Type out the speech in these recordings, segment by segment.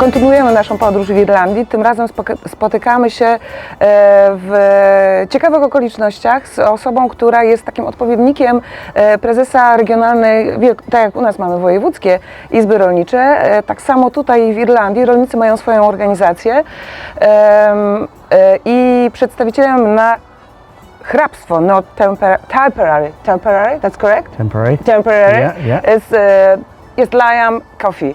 Kontynuujemy naszą podróż w Irlandii. Tym razem spotykamy się w ciekawych okolicznościach z osobą, która jest takim odpowiednikiem prezesa regionalnej, tak jak u nas mamy wojewódzkie izby rolnicze, tak samo tutaj w Irlandii rolnicy mają swoją organizację i przedstawicielem na hrabstwo, not temporary, that's correct? Temporary. Yeah. Is Liam Coffey.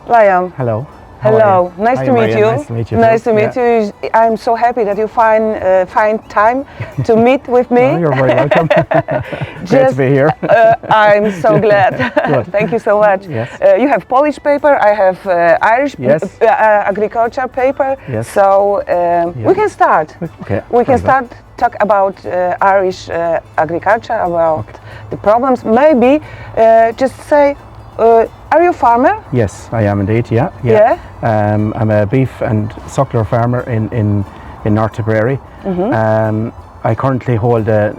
Liam. Hello. Hello. Nice to meet you. Nice to meet you. Nice to meet you. I'm so happy that you find time to meet with me. No, you're very welcome. Great to be here. I'm so glad. Thank you so much. Yes. You have Polish paper. I have Irish agriculture paper. Yes. So we can start. Okay. We can start talk about Irish agriculture, about the problems. Maybe just say. Are you a farmer? Yes, I am indeed. Yeah. I'm a beef and suckler farmer in North Tipperary. I currently hold a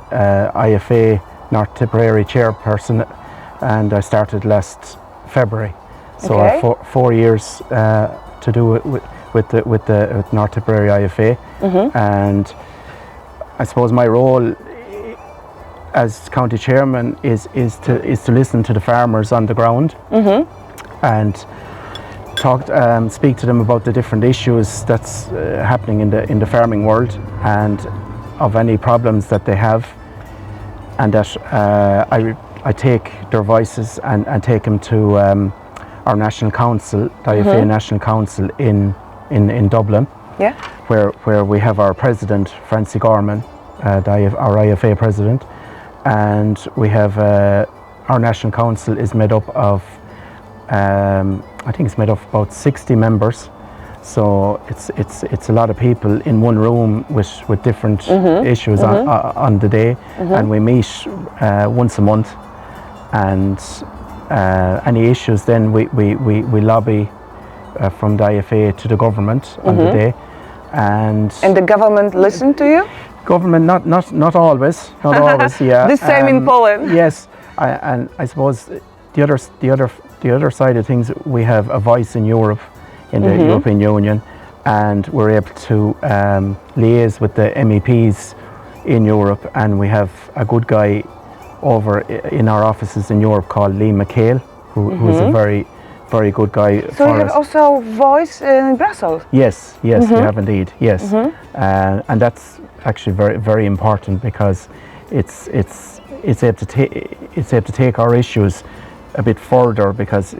IFA North Tipperary chairperson, and I started last February. So I have 4 years to do it with North Tipperary IFA, and I suppose my role as county chairman is to listen to the farmers on the ground and speak to them about the different issues that's happening in the farming world and of any problems that they have, and that I take their voices and take them to our national council, the IFA National Council in Dublin, where we have our president Francie Gorman, our IFA president. And we have our national council is made up of I think it's made up of about 60 members, so it's a lot of people in one room with different issues on the day, and we meet once a month, and any issues then we lobby from the IFA to the government on the day, and the government listen to you? Government, not always, yeah. The same in Poland. Yes, and I suppose the other side of things, we have a voice in Europe, in the European Union, and we're able to liaise with the MEPs in Europe, and we have a good guy over in our offices in Europe called Liam Coffey, who's a very good guy. So you have also voice in Brussels? Yes, we have indeed, yes. And that's actually very important, because it's able to take our issues a bit further, because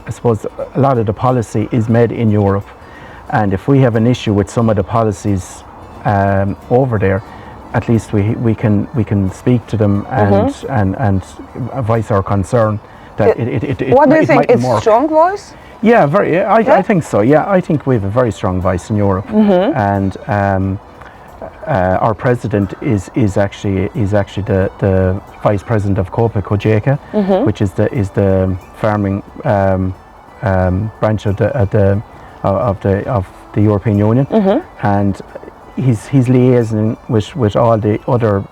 I suppose a lot of the policy is made in Europe, and if we have an issue with some of the policies over there, at least we can speak to them and voice our concern. That what do you think? It's a strong voice? Yeah, I think so. Yeah, I think we have a very strong voice in Europe, and our president is actually the vice president of Copa-Cogeca, which is the farming branch of the European Union, and he's liaising with all the other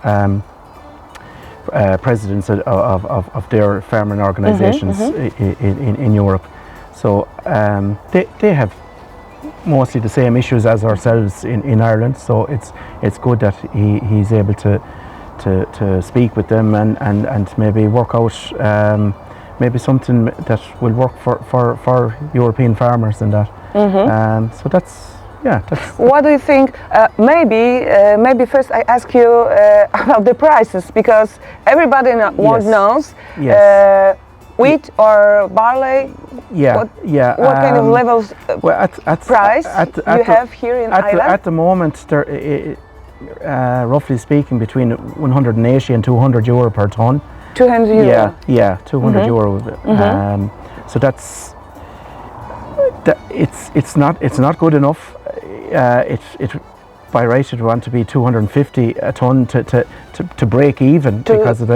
presidents of their farming organisations in Europe. So they have mostly the same issues as ourselves in Ireland. So it's good that he's able to speak with them and maybe work out maybe something that will work for European farmers and that. So that's. What do you think? Maybe first I ask you about the prices, because everybody knows. Yes. Wheat or barley? What kind of levels price you have here in Ireland? At the moment, there, roughly speaking, between 180 and 200 euro per ton. 200 euro. Yeah, 200 euro. So that's it's not good enough. By right it would want to be 250 a ton to break even, because of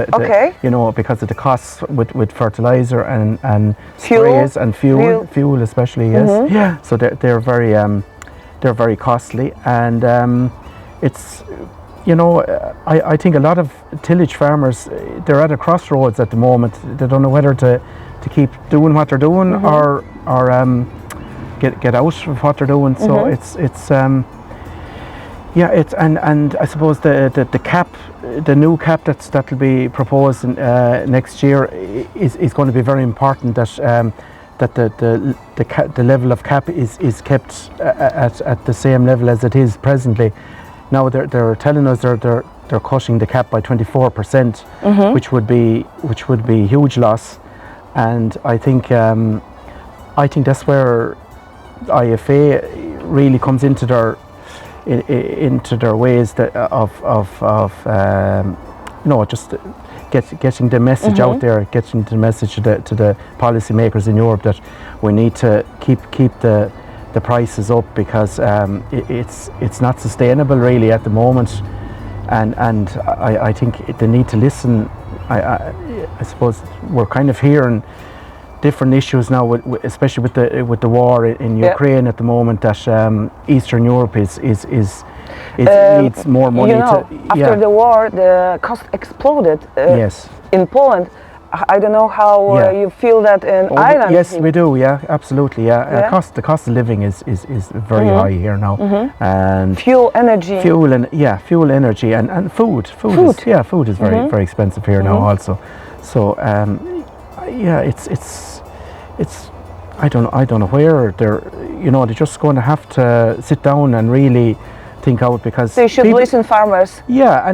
because of the costs with fertilizer and sprays and fuel especially. Yes. Yeah. So they're very costly, and it's I think a lot of tillage farmers, they're at a crossroads at the moment. They don't know whether to keep doing what they're doing or get out of what they're doing. So it's and I suppose the cap, the new cap that'll be proposed next year is going to be very important. That the level of cap is kept at the same level as it is presently. Now they're telling us they're cutting the cap by 24%, which would be a huge loss, and I think that's where IFA really comes into their ways just getting the message out there, getting the message to the policymakers in Europe that we need to keep the prices up, because it's not sustainable really at the moment, and I think they need to listen. I suppose we're kind of hearing different issues now, especially with the war in Ukraine at the moment, that Eastern Europe needs more money. After the war, the cost exploded. Yes. In Poland. I don't know how you feel that in Ireland. Yes, we do. Yeah, absolutely. Yeah, the cost of living is very high here now, and fuel, energy, and food. Food is very expensive here now also. So it's I don't know where they're just going to have to sit down and really think out, because they should listen farmers. Yeah,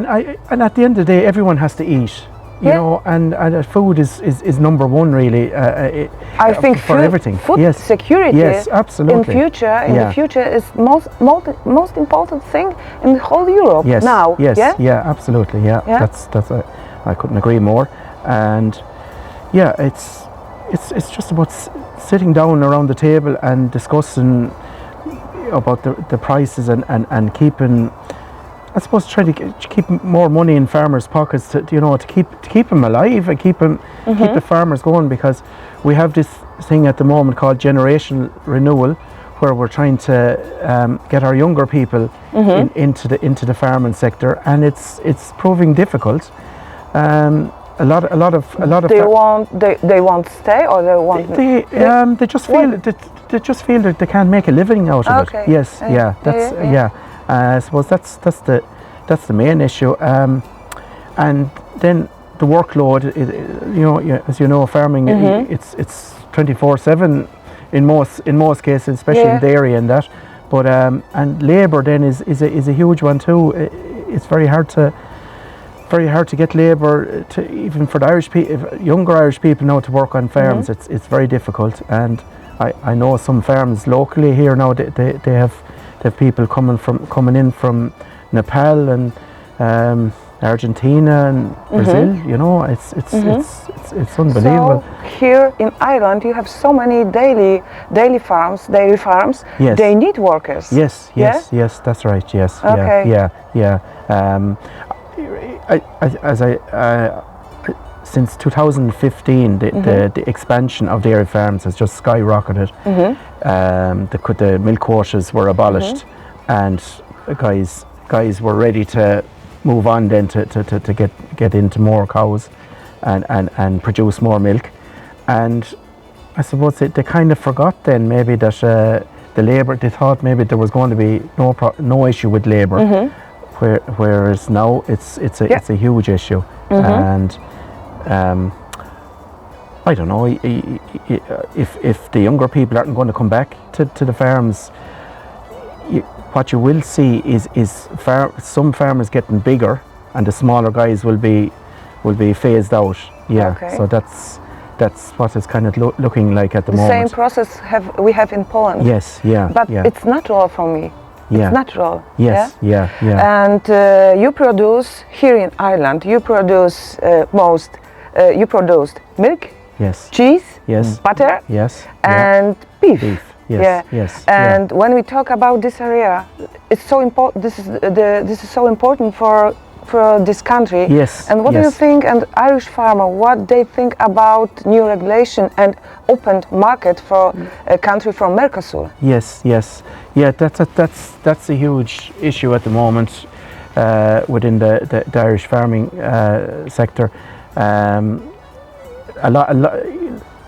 and at the end of the day, everyone has to eat. You know, and food is number one really. I think for everything. Food security. Yes, absolutely. In the future is most important thing in the whole Europe now. Yes, absolutely. Yeah. That's I couldn't agree more. And it's just about sitting down around the table and discussing about the prices and keeping, I suppose, trying to keep more money in farmers' pockets to keep them alive and keep the farmers going, because we have this thing at the moment called generational renewal, where we're trying to get our younger people into the farming sector, and it's proving difficult. A lot of they won't stay, or they want they just feel that they can't make a living out of it. Yes, I suppose that's the main issue, and then the workload. As you know, farming it's 24/7 in most cases, especially in dairy and that. But and labour then is a huge one too. It's very hard to get labour, even for the younger Irish people now, to work on farms. It's very difficult, and I know some farms locally here now. They have people coming in from Nepal and Argentina and Brazil. It's unbelievable. So here in Ireland, you have so many dairy farms. Yes. They need workers. Yes, that's right. Yes, okay. Since 2015, the expansion of dairy farms has just skyrocketed. The milk quotas were abolished, and guys were ready to move on then to get into more cows and produce more milk. And I suppose they kind of forgot then maybe that the labour, they thought maybe there was going to be no issue with labour, whereas now it's a huge issue. And I don't know if the younger people aren't going to come back to the farms. What you will see is some farmers getting bigger, and the smaller guys will be phased out. So that's what it's kind of looking like at the moment. The same process we have in Poland. Yes, But it's natural for me. It's natural. Yes, yeah. And you produce here in Ireland. You produce you produced milk. Yes. Cheese. Yes. Butter. Yes. And beef. Yes. And when we talk about this area, it's so important. This is so important for this country. Yes. And what do you think? And Irish farmer, what they think about new regulation and opened market for a country from Mercosur? Yes. Yeah. That's a huge issue at the moment within the Irish farming sector.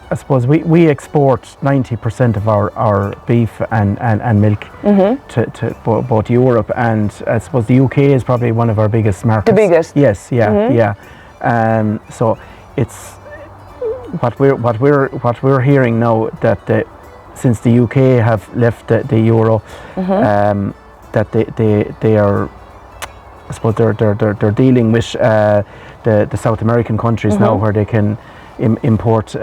I suppose we export 90% of our beef and milk to both Europe, and I suppose the UK is probably one of our biggest markets. The biggest? Yes, yeah. So it's what we're hearing now, that since the UK have left the euro, that they are, I suppose they're dealing with the South American countries now, where they can import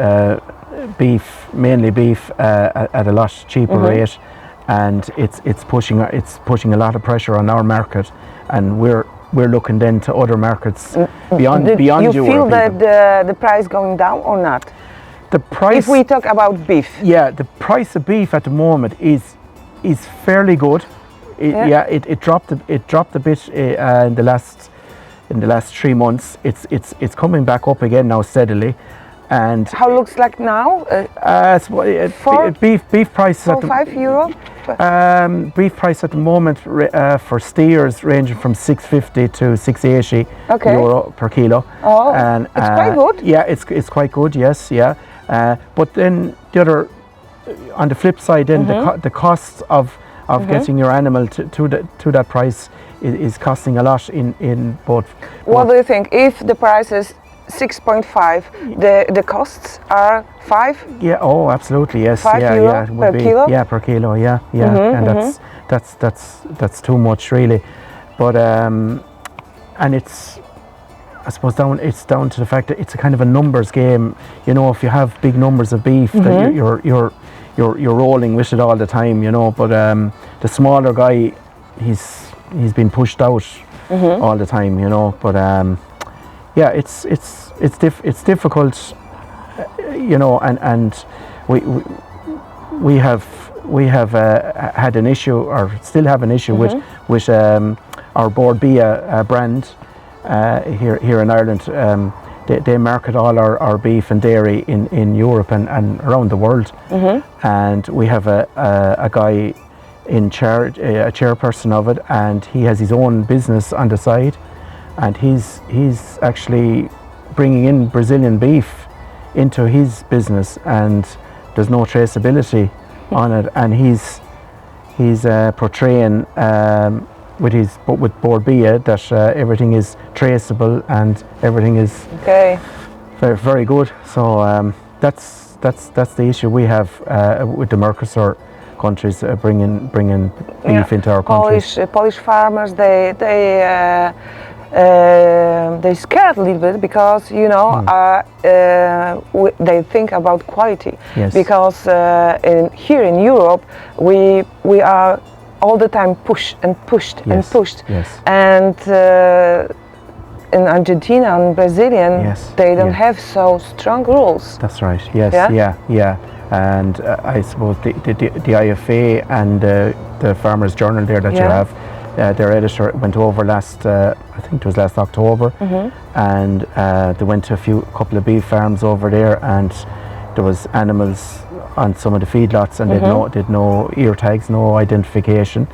beef, mainly beef, at a lot cheaper rate, and it's pushing a lot of pressure on our market, and we're looking then to other markets beyond Europe. You feel that the price going down or not? The price, if we talk about beef. Yeah, the price of beef at the moment is fairly good. It dropped a bit in the last 3 months. It's coming back up again now steadily. And how looks like now? Beef prices €4 5 euro. Beef price at the moment for steers ranging from 650 to 680 euro per kilo. Oh, and it's quite good. Yeah, it's quite good. Yes, yeah. But then the other, on the flip side, then the costs of getting your animal to that price is costing a lot in both. What do you think? If the price is 6.5, the costs are 5? Yeah. Oh, absolutely. Yes. €5 yeah. It would per be, kilo. Yeah, per kilo. Yeah. And that's too much, really. But and it's, I suppose, down to the fact that it's a kind of a numbers game. You know, if you have big numbers of beef, that you're rolling with it all the time. You know, but the smaller guy, he's been pushed out all the time. You know, but yeah, it's difficult. You know, and we have had an issue, or still have an issue with our Bord Bia brand here in Ireland. They market all our beef and dairy in Europe and around the world, and we have a guy in charge, a chairperson of it, and he has his own business on the side, and he's actually bringing in Brazilian beef into his business, and there's no traceability on it, and he's portraying with Bord Bia that everything is traceable and everything is very, very good. So that's the issue we have with the Mercosur countries bringing beef into our country. Polish farmers, they scared a little bit because, you know, they think about quality. Yes. Because here in Europe we are all the time pushed and pushed. Yes. And in Argentina and Brazilian, they don't have so strong rules. That's right. Yes. Yeah. And I suppose the IFA and the Farmers Journal there that you have, their editor went over I think it was last October, and they went to a couple of beef farms over there, and there was animals on some of the feedlots, and they'd no ear tags, no identification.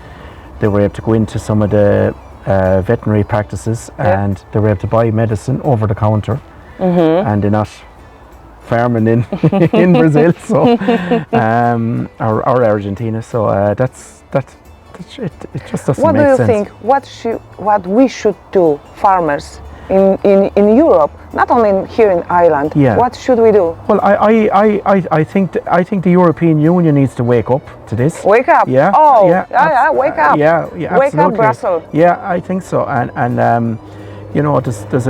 They were able to go into some of the veterinary practices, and they were able to buy medicine over the counter, and they're not farming in Brazil, so or Argentina. So it just doesn't make sense. What do you think? What we should do, farmers in Europe, not only here in Ireland? Yeah. What should we do? Well, I think the European Union needs to wake up to this. Wake up. Yeah. Oh. Yeah. Wake up. Yeah. Wake Absolutely. up, Brussels. Yeah, I think so. And you know, there's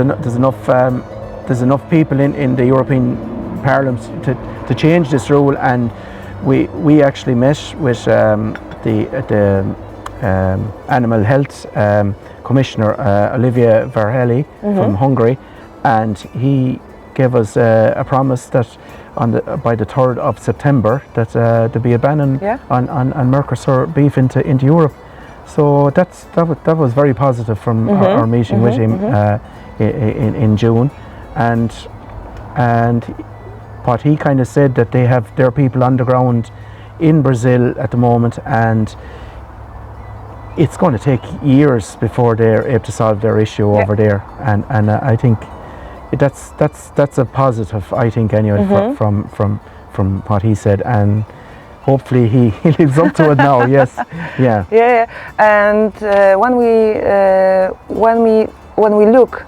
enough people in the European Parliament to change this rule, and we actually met with the Animal Health Commissioner Olivia Varhelyi from Hungary, and he gave us a promise that by the 3rd of September that there'd be a ban on Mercosur beef into Europe. So that was very positive from our meeting with him in June, and what he kind of said, that they have their people on the ground in Brazil at the moment, and it's going to take years before they're able to solve their issue over there. And I think, that's a positive, I think, anyway, from what he said, and hopefully he lives up to it now. Yes, yeah. Yeah, and when we look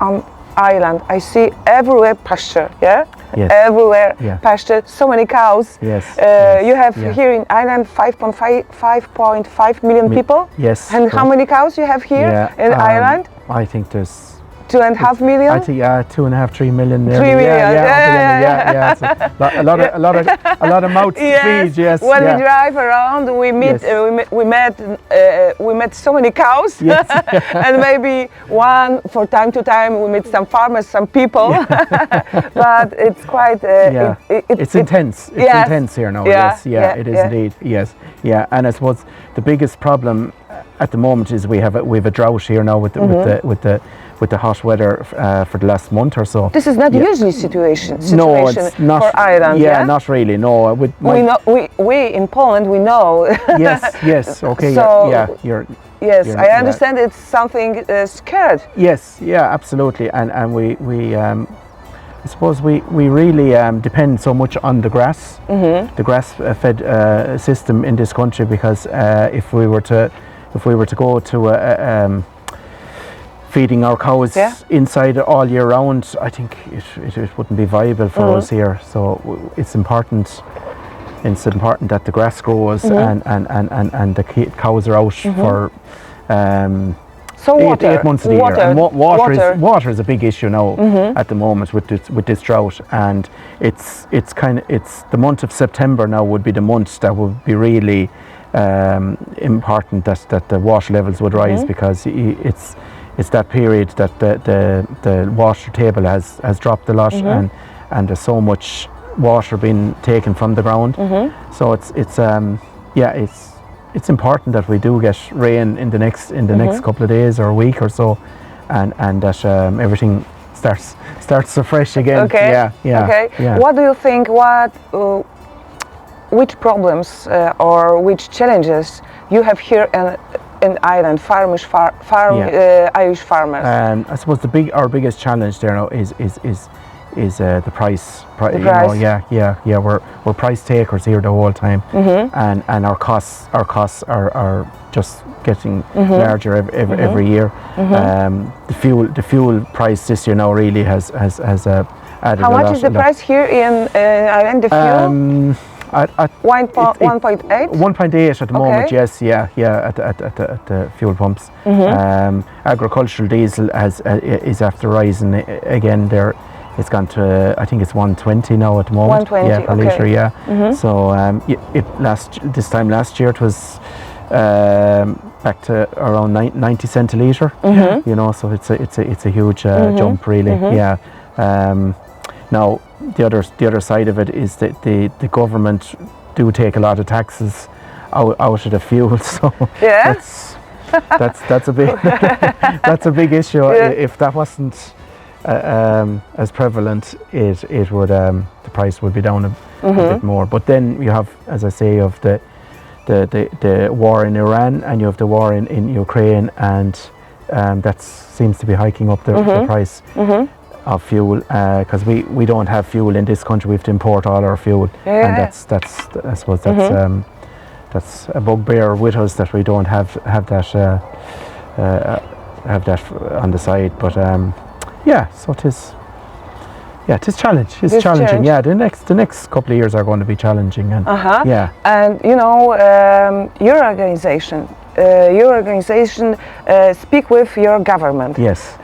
on Ireland, I see everywhere pasture. Yeah. Yes. Everywhere Yeah. pasture. So many cows. Yes. You have yeah. here in Ireland 5.5 million people. Yes. And how many cows you have here in Ireland? I think there's 2.5 million. I think 2.5, 3 million. 3 million. Yeah. It's a lot of mouths to feed. Yes. When we drive around, we meet we met so many cows. Yes. And maybe from time to time we meet some farmers, some people. But it's quite. It's intense. It's intense here now. Yeah. Yes. It is indeed. Yes. Yeah. And I suppose the biggest problem at the moment is we have a drought here now with the hot weather for the last month or so. This is not usually situation No, it's not, for Ireland. Yeah, not really. No, we in Poland we know. Yes. Okay. So, you're. Yes, I understand it's something scared. Yes. Yeah. Absolutely. And we I suppose we really depend so much on the grass, the grass-fed system in this country, because if we were to go to feeding our cows inside all year round, I think it wouldn't be viable for us here. So it's important that the grass grows and the cows are out for so eight months of the year. And water is a big issue now at the moment with this drought, and it's the month of September now would be the month that would be really important that the water levels would rise, because it's that period that the water table has dropped a lot, and there's so much water being taken from the ground. So it's important that we do get rain in the next couple of days or a week or so, and that everything starts afresh again. Okay. Yeah. What do you think? Which problems or which challenges you have here in Ireland, Irish farmers? I suppose our biggest challenge there now is the price. The price. We're price takers here the whole time, and our costs are just getting larger every year. The fuel price this year now really has added a lot. How much is the price here in Ireland? The fuel. At 1.8? 1.8 at the moment, yes, at the fuel pumps. Agricultural diesel is after rising again there. It's gone to, I think it's 120 now at the moment. 120, per litre, yeah. So this time last year it was back to around 90 cent a litre. You know, so it's a huge jump really. Yeah. Now the other side of it is that the government do take a lot of taxes out of the fuel, so that's a big that's a big issue. If that wasn't as prevalent, it would the price would be down a bit more. But then you have, as I say, of the war in Iran, and you have the war in Ukraine, and that seems to be hiking up the price of fuel, because we don't have fuel in this country. We have to import all our fuel, and that's I suppose that's a bugbear with us, that we don't have that on the side. But so it is. Yeah, it is challenge. It's challenging. Yeah, the next couple of years are going to be challenging, and And you know, your organization speak with your government. Yes.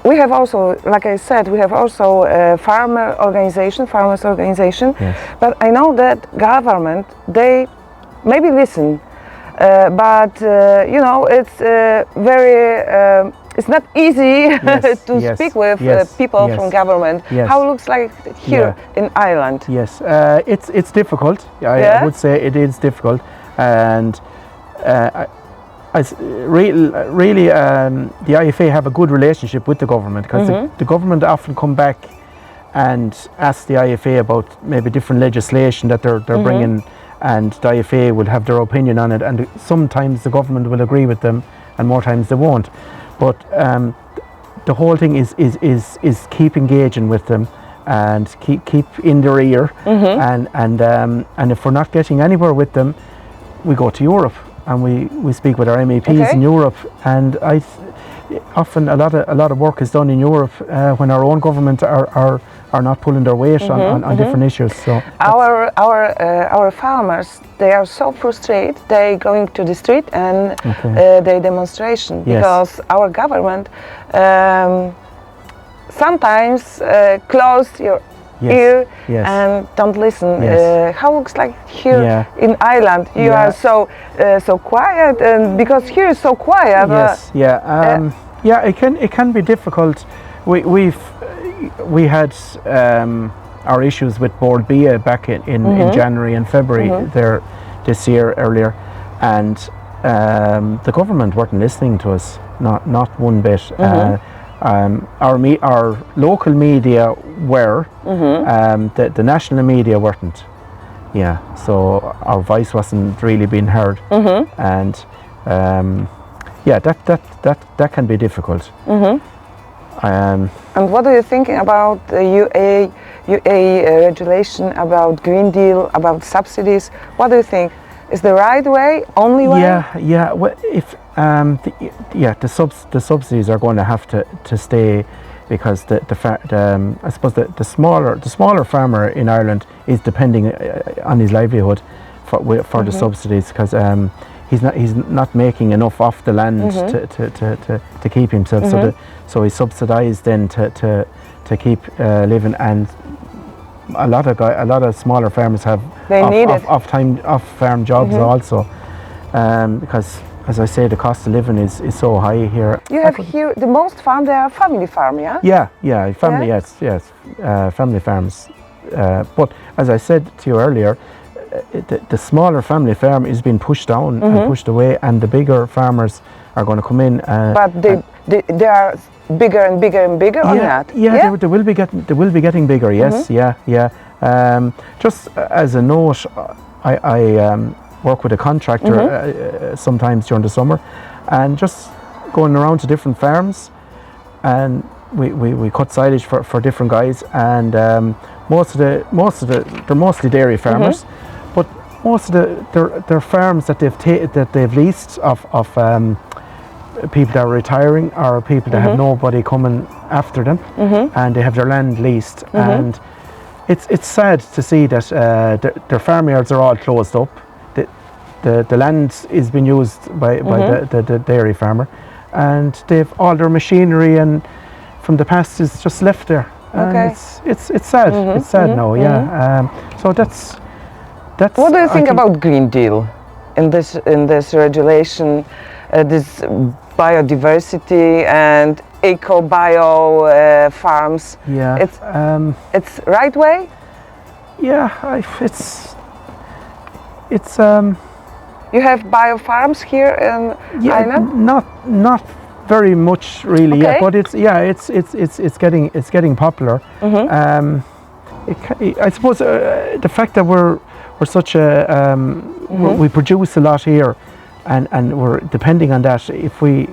We have also, like I said, we have also a farmers organization. Yes. But I know that government, they maybe listen, but you know, it's very. It's not easy to speak with people from government. Yes. How it looks like here in Ireland? Yes, it's difficult. I would say it is difficult, and really the IFA have a good relationship with the government, because the government often come back and ask the IFA about maybe different legislation that they're bringing, and the IFA will have their opinion on it, and sometimes the government will agree with them, and more times they won't. But the whole thing is keep engaging with them and keep in their ear, and if we're not getting anywhere with them, we go to Europe and we speak with our MEPs in Europe, and often a lot of work is done in Europe when our own government are not pulling their weight on different issues. So our farmers, they are so frustrated. They going to the street and they demonstration because our government sometimes close your ear and don't listen. How looks like here in Ireland? You are so quiet, and because here is so quiet. It can be difficult. We had our issues with Board BA back in January and February there this year earlier, and the government weren't listening to us, not one bit. Our local media were, the national media weren't. Yeah, so our voice wasn't really being heard, and that can be difficult. And what are you thinking about the UA regulation, about Green Deal, about subsidies? What do you think? Is the right way, only way? Well, if the subsidies are going to have to stay, because I suppose the smaller farmer in Ireland is depending on his livelihood for the subsidies, because he's not making enough off the land to keep himself. So he's subsidised then to keep living, and a lot of smaller farmers have off farm jobs also, because, as I say, the cost of living is so high here. You have here the most farm. They are family farm, yeah. Family, yes, family farms. But as I said to you earlier, the smaller family farm is being pushed down and pushed away, and the bigger farmers are going to come in. But they are bigger and bigger and bigger, or not? They will be getting bigger. Yes, just as a note, I work with a contractor sometimes during the summer, and just going around to different farms, and we cut silage for different guys, and they're mostly dairy farmers, but most of their farms that they've leased of people that are retiring, or people that have nobody coming after them, and they have their land leased, and it's sad to see that their farmyards are all closed up. The land is being used by the dairy farmer, and they've all their machinery and from the past is just left there. And it's sad. It's sad now. So that's. What do you think about Green Deal in this regulation, this biodiversity and eco-bio farms? It's right way. You have bio farms here in Ireland? Not very much really yet, but it's getting popular. I suppose the fact that we're such a we produce a lot here, and we're depending on that. If we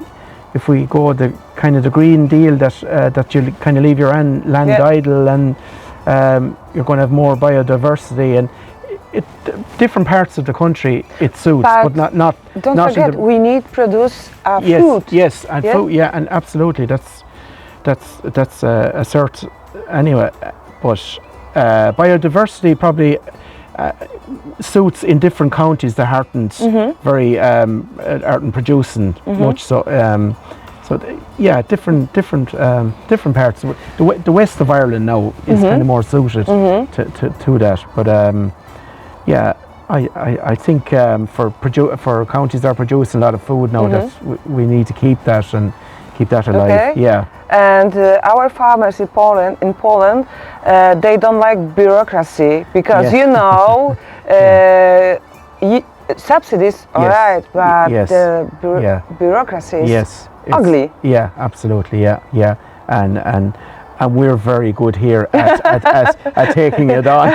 go the kind of the Green Deal that you kind of leave your land idle, and you're going to have more biodiversity, and different parts of the country it suits, but not. Don't forget, we need produce food. Yes, and food. Yeah, and absolutely, that's a cert anyway. But biodiversity probably suits in different counties that aren't very aren't producing much. So different parts. The west of Ireland now is kind of more suited to that. But I think for counties that are producing a lot of food now, that we need to keep that alive. Yeah. And our farmers in Poland, they don't like bureaucracy, because subsidies are right, but the bureaucracy is ugly. Yeah, absolutely. Yeah, and and we're very good here at taking it on.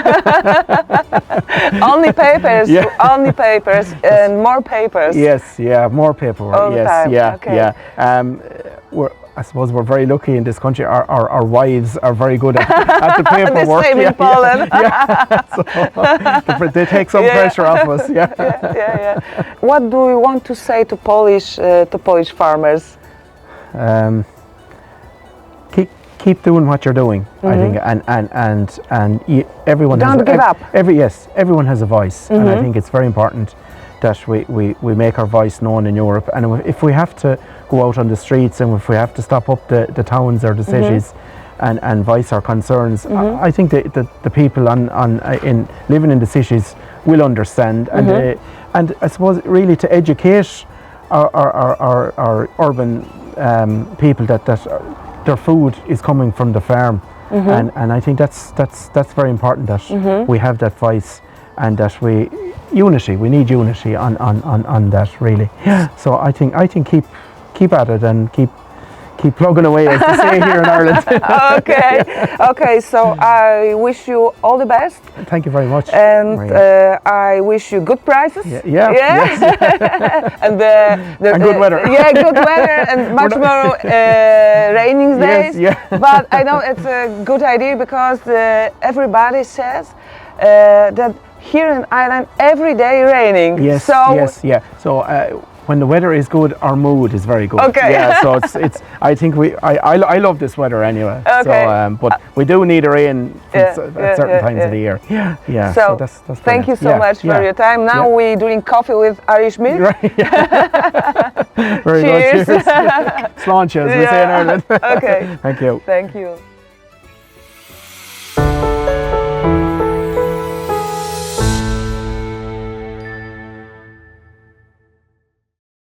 Only papers, Yeah. only papers, and more papers. Yes, yeah, more paperwork. All the yes, time, yeah, okay. yeah. I suppose we're very lucky in this country. Our wives are very good at the paperwork. The same in Poland. So they take some pressure off us. Yeah. Yeah. What do you want to say to Polish farmers? Keep doing what you're doing. I think, and everyone Don't give up. Everyone has a voice, and I think it's very important that we make our voice known in Europe. And if we have to go out on the streets, and if we have to stop up the towns or the cities and voice our concerns, I think the people in living in the cities will understand, and I suppose really to educate our urban people that their food is coming from the farm, and I think that's very important that we have that voice, and that we need unity on that really. So I think keep at it and keep plugging away, as they say here in Ireland. Okay. So I wish you all the best. Thank you very much. And I wish you good prices. Yes. And good weather. Yeah, good weather and much more raining days. Yes, But I know it's a good idea, because everybody says that here in Ireland every day raining. Yes. So when the weather is good, our mood is very good. Okay. Yeah. So it's. I think I love this weather anyway. Okay. So but we do need a rain at certain times of the year. Yeah. So that's thank you so much for your time. Now we're doing coffee with Irish milk. Right. Very Cheers. good. Cheers. Sláinte, as we say in Ireland. Okay. Thank you. Thank you.